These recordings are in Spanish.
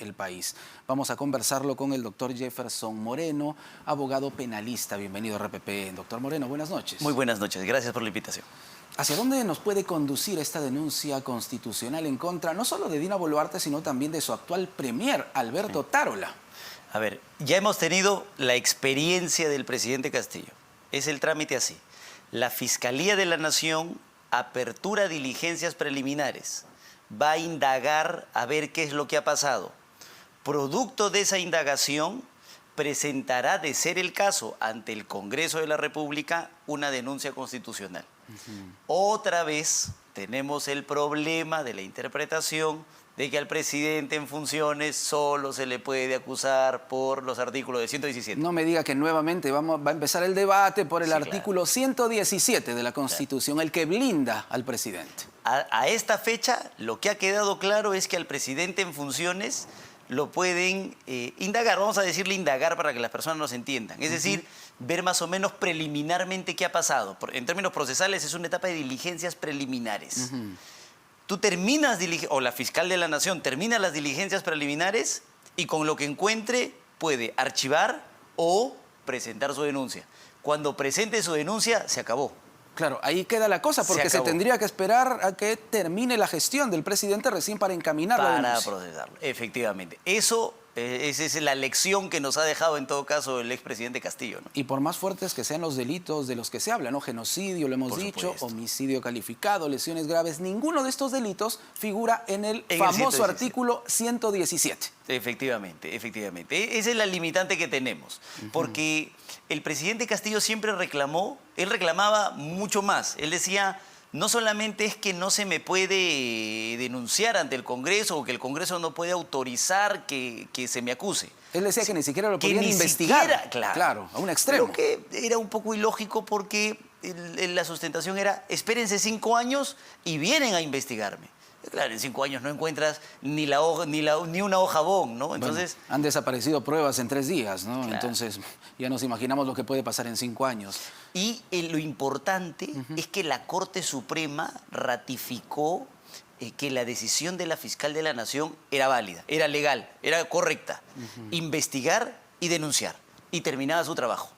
el país. Vamos a conversarlo con el doctor Jefferson Moreno, abogado penalista. Bienvenido a RPP. Doctor Moreno, buenas noches. Muy buenas noches, gracias por la invitación. ¿Hacia dónde nos puede conducir esta denuncia constitucional en contra no solo de Dina Boluarte, sino también de su actual premier, Alberto Tarola? A ver, ya hemos tenido la experiencia del presidente Castillo. Es el trámite así. La Fiscalía de la Nación apertura diligencias preliminares. Va a indagar a ver qué es lo que ha pasado. Producto de esa indagación, presentará, de ser el caso, ante el Congreso de la República una denuncia constitucional. Otra vez tenemos el problema de la interpretación de que al presidente en funciones solo se le puede acusar por los artículos de 117. No me diga que nuevamente va a empezar el debate por el artículo 117 de la Constitución, el que blinda al presidente. A esta fecha, lo que ha quedado claro es que al presidente en funciones lo pueden indagar, vamos a decirle indagar para que las personas nos entiendan. Es decir, ver más o menos preliminarmente qué ha pasado. En términos procesales es una etapa de diligencias preliminares. Tú terminas, o la fiscal de la Nación termina las diligencias preliminares y con lo que encuentre puede archivar o presentar su denuncia. Cuando presente su denuncia, se acabó. Claro, ahí queda la cosa, porque se tendría que esperar a que termine la gestión del presidente recién para encaminar la denuncia. Para procesarlo, efectivamente. Esa es la lección que nos ha dejado en todo caso el expresidente Castillo, ¿no? Y por más fuertes que sean los delitos de los que se habla, ¿no? Genocidio, lo hemos dicho, homicidio calificado, lesiones graves, ninguno de estos delitos figura en el famoso artículo 117. Efectivamente, efectivamente. Esa es la limitante que tenemos, porque el presidente Castillo siempre reclamaba mucho más. Él decía, no solamente es que no se me puede denunciar ante el Congreso o que el Congreso no puede autorizar que se me acuse. Él decía que ni siquiera lo podían investigar. Claro, a un extremo. Lo que era un poco ilógico porque la sustentación era, espérense 5 años y vienen a investigarme. Claro, en 5 años no encuentras ni una hoja bon, ¿no? Entonces, bueno, han desaparecido pruebas en 3 días, ¿no? Claro. Entonces ya nos imaginamos lo que puede pasar en 5 años. Y lo importante es que la Corte Suprema ratificó que la decisión de la fiscal de la Nación era válida, era legal, era correcta. Investigar y denunciar. Y terminaba su trabajo.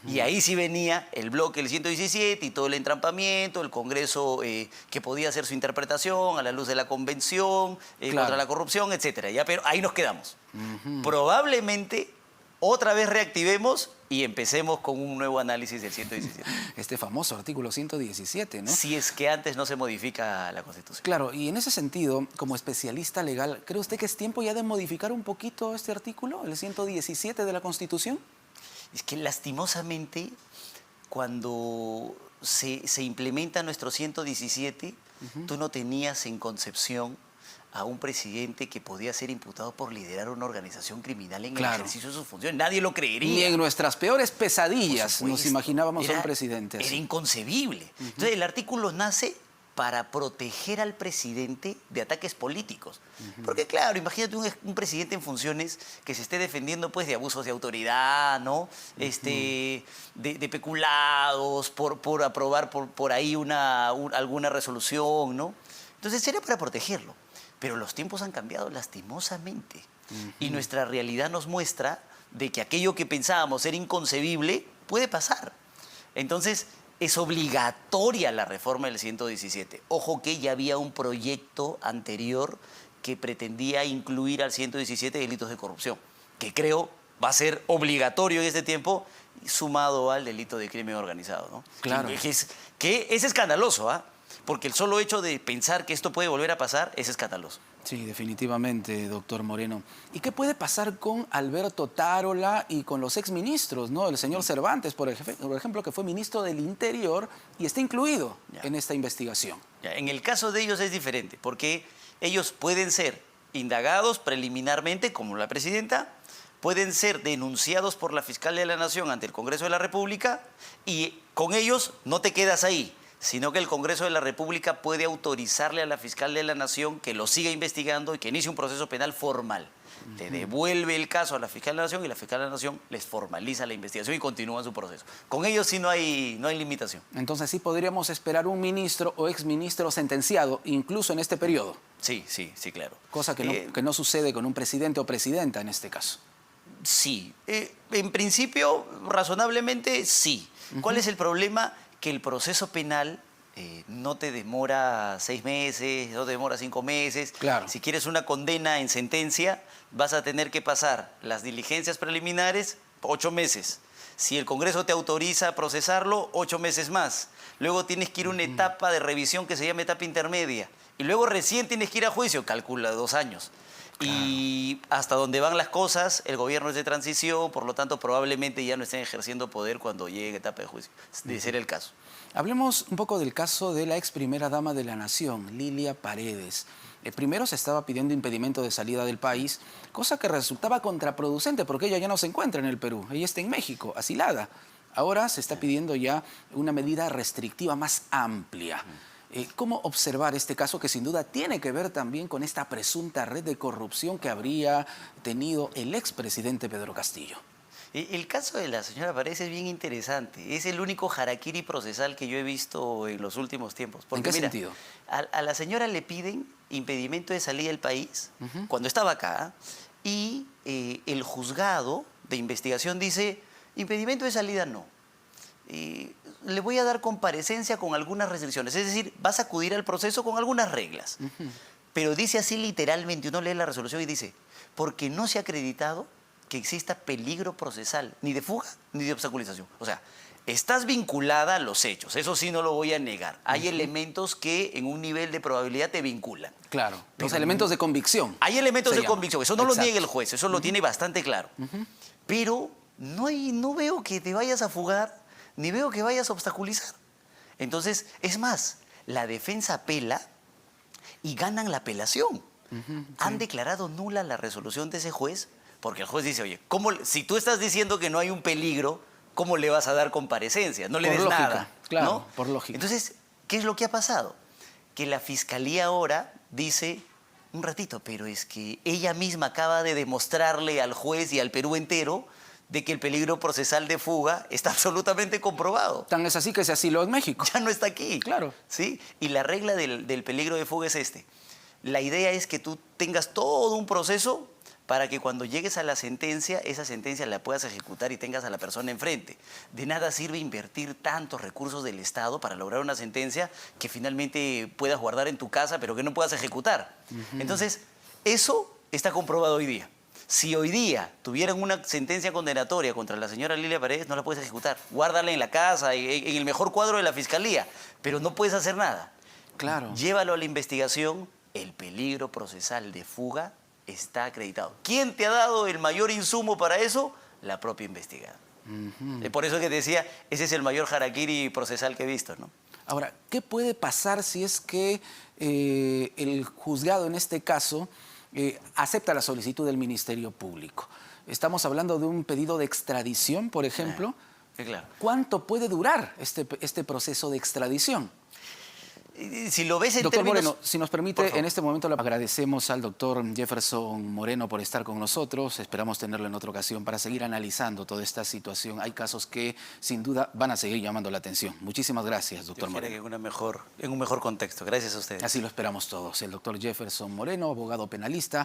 Y ahí sí venía el bloque del 117 y todo el entrampamiento, el Congreso que podía hacer su interpretación a la luz de la Convención contra la corrupción, etc. ¿Ya? Pero ahí nos quedamos. Probablemente otra vez reactivemos y empecemos con un nuevo análisis del 117. Este famoso artículo 117, ¿no? Si es que antes no se modifica la Constitución. Claro, y en ese sentido, como especialista legal, ¿cree usted que es tiempo ya de modificar un poquito este artículo, el 117 de la Constitución? Es que lastimosamente, cuando se implementa nuestro 117, tú no tenías en concepción a un presidente que podía ser imputado por liderar una organización criminal en el ejercicio de sus funciones. Nadie lo creería. Ni en nuestras peores pesadillas nos imaginábamos a un presidente así. Era inconcebible. Entonces el artículo nace para proteger al presidente de ataques políticos. Porque claro, imagínate un presidente en funciones que se esté defendiendo pues de abusos de autoridad, ¿no? De peculados, por aprobar por ahí alguna resolución, ¿no? Entonces era para protegerlo. Pero los tiempos han cambiado lastimosamente. Y nuestra realidad nos muestra de que aquello que pensábamos era inconcebible puede pasar. Entonces, es obligatoria la reforma del 117. Ojo que ya había un proyecto anterior que pretendía incluir al 117 delitos de corrupción, que creo va a ser obligatorio en este tiempo, sumado al delito de crimen organizado, ¿no? Claro. Que es escandaloso, ¿ah? Porque el solo hecho de pensar que esto puede volver a pasar es escandaloso. Sí, definitivamente, doctor Moreno. ¿Y qué puede pasar con Alberto Tarola y con los exministros, ¿no? El señor Cervantes, por ejemplo, que fue ministro del Interior y está incluido en esta investigación? En el caso de ellos es diferente, porque ellos pueden ser indagados preliminarmente, como la presidenta, pueden ser denunciados por la fiscal de la Nación ante el Congreso de la República y con ellos no te quedas ahí. sino que el Congreso de la República puede autorizarle a la fiscal de la Nación que lo siga investigando y que inicie un proceso penal formal. Le devuelve el caso a la fiscal de la Nación y la fiscal de la Nación les formaliza la investigación y continúa su proceso. Con ellos sí no hay limitación. Entonces sí podríamos esperar un ministro o exministro sentenciado, incluso en este periodo. Sí, claro. Cosa que no sucede con un presidente o presidenta en este caso. Sí, en principio, razonablemente sí. ¿Cuál es el problema? Que el proceso penal no te demora 6 meses, no te demora 5 meses. Claro. Si quieres una condena en sentencia, vas a tener que pasar las diligencias preliminares 8 meses. Si el Congreso te autoriza a procesarlo, 8 meses más. Luego tienes que ir a una etapa de revisión que se llama etapa intermedia. Y luego recién tienes que ir a juicio, calcula 2 años. Claro. Y hasta donde van las cosas, el gobierno es de transición, por lo tanto probablemente ya no estén ejerciendo poder cuando llegue etapa de juicio, de ser el caso. Hablemos un poco del caso de la ex primera dama de la Nación, Lilia Paredes. Primero se estaba pidiendo impedimento de salida del país, cosa que resultaba contraproducente porque ella ya no se encuentra en el Perú, ella está en México, asilada. Ahora se está pidiendo ya una medida restrictiva más amplia. ¿Cómo observar este caso que sin duda tiene que ver también con esta presunta red de corrupción que habría tenido el expresidente Pedro Castillo? El caso de la señora Paredes es bien interesante. Es el único harakiri procesal que yo he visto en los últimos tiempos. Porque, ¿En qué sentido? A la señora le piden impedimento de salida del país cuando estaba acá y el juzgado de investigación dice impedimento de salida no. Le voy a dar comparecencia con algunas restricciones. Es decir, vas a acudir al proceso con algunas reglas. Pero dice así literalmente, uno lee la resolución y dice, porque no se ha acreditado que exista peligro procesal, ni de fuga, ni de obstaculización. O sea, estás vinculada a los hechos, eso sí no lo voy a negar. Hay elementos que en un nivel de probabilidad te vinculan. Claro, los elementos de convicción. Hay elementos de convicción, eso no lo niega el juez, eso lo tiene bastante claro. Pero no veo que te vayas a fugar, ni veo que vayas a obstaculizar. Entonces, es más, la defensa apela y ganan la apelación. Han declarado nula la resolución de ese juez porque el juez dice, oye, si tú estás diciendo que no hay un peligro, ¿cómo le vas a dar comparecencia? No le des nada. Claro, ¿no? por lógica. Entonces, ¿qué es lo que ha pasado? Que la fiscalía ahora dice, un ratito, pero es que ella misma acaba de demostrarle al juez y al Perú entero de que el peligro procesal de fuga está absolutamente comprobado. Tan es así que se asiló en México. Ya no está aquí. Claro. ¿Sí? Y la regla del peligro de fuga es este. La idea es que tú tengas todo un proceso para que cuando llegues a la sentencia, esa sentencia la puedas ejecutar y tengas a la persona enfrente. De nada sirve invertir tantos recursos del Estado para lograr una sentencia que finalmente puedas guardar en tu casa, pero que no puedas ejecutar. Entonces, eso está comprobado hoy día. Si hoy día tuvieran una sentencia condenatoria contra la señora Lilia Paredes, no la puedes ejecutar. Guárdala en la casa, en el mejor cuadro de la fiscalía, pero no puedes hacer nada. Claro. Llévalo a la investigación, el peligro procesal de fuga está acreditado. ¿Quién te ha dado el mayor insumo para eso? La propia investigada. Por eso que te decía, ese es el mayor harakiri procesal que he visto, ¿no? Ahora, ¿qué puede pasar si es que el juzgado en este caso acepta la solicitud del Ministerio Público? Estamos hablando de un pedido de extradición, por ejemplo. Claro. ¿Cuánto puede durar este proceso de extradición? Si lo ves en Doctor términos... Moreno, si nos permite, en este momento le agradecemos al doctor Jefferson Moreno por estar con nosotros. Esperamos tenerlo en otra ocasión para seguir analizando toda esta situación. Hay casos que sin duda van a seguir llamando la atención. Muchísimas gracias, doctor Moreno. En un mejor contexto. Gracias a ustedes. Así lo esperamos todos. El doctor Jefferson Moreno, abogado penalista,